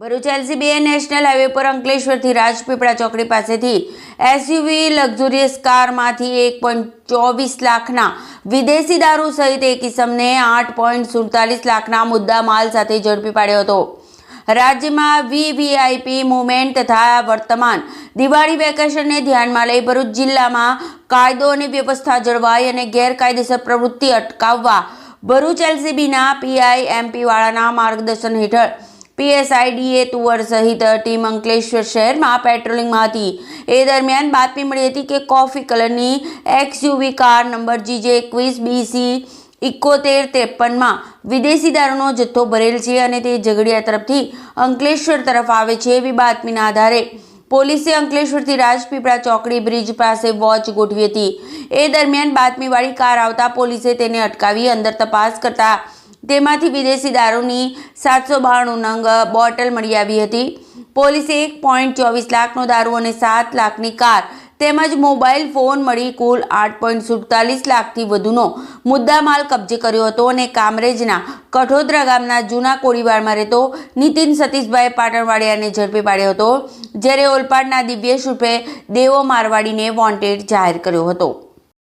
Bharuch LCBA national highway પર અંકલેશ્વરથી રાજપીપળા ચોકડી પાસેથી એસયુવી લક્ઝુરિયસ કારમાંથી 1.24 લાખના વિદેશી દારૂ સહિત એક ઇસમને 8.47 લાખના મુદ્દા માલ સાથે ઝડપી પાડ્યો હતો। રાજ્યમાં વીવીઆઈપી મુવમેન્ટ તથા વર્તમાન દિવાળી વેકેશનને ધ્યાનમાં લઈ ભરૂચ જિલ્લામાં કાયદો અને વ્યવસ્થા જળવાઈ અને ગેરકાયદેસર પ્રવૃત્તિ અટકાવવા ભરૂચ LCBના પીઆઈ MP વાળાના માર્ગદર્શન હેઠળ PSIDA તુવર સહિત ટીમ અંકલેશ્વર શહેરમાં પેટ્રોલિંગમાં હતી। એ દરમિયાન બાતમી મળી હતી કે કોફી કલરની XUV કાર નંબર GJ21BC 7153માં વિદેશી દારૂનો જથ્થો ભરેલ છે અને તે ઝઘડિયા તરફથી અંકલેશ્વર તરફ આવે છે। એવી બાતમીના આધારે પોલીસે અંકલેશ્વરથી રાજપીપળા ચોકડી બ્રિજ પાસે વોચ ગોઠવી હતી। એ દરમિયાન બાતમીવાળી કાર આવતા પોલીસે તેને અટકાવી અંદર તપાસ કરતા તેમાંથી વિદેશી દારૂની 792 નંગ બોટલ મળી આવી હતી। પોલીસે 1.24 લાખનો દારૂ અને 7 લાખની કાર તેમજ મોબાઈલ ફોન મળી કુલ 8.47 લાખથી વધુનો મુદ્દામાલ કબજે કર્યો હતો અને કામરેજના કઠોદરા ગામના જૂના કોળીવાડમાં રહેતો નીતિન સતીશભાઈ પાટણવાડિયાને ઝડપી પાડ્યો હતો, જ્યારે ઓલપાડના દિવ્યેશ ઉર્ફે દેવો મારવાડીને વોન્ટેડ જાહેર કર્યો હતો।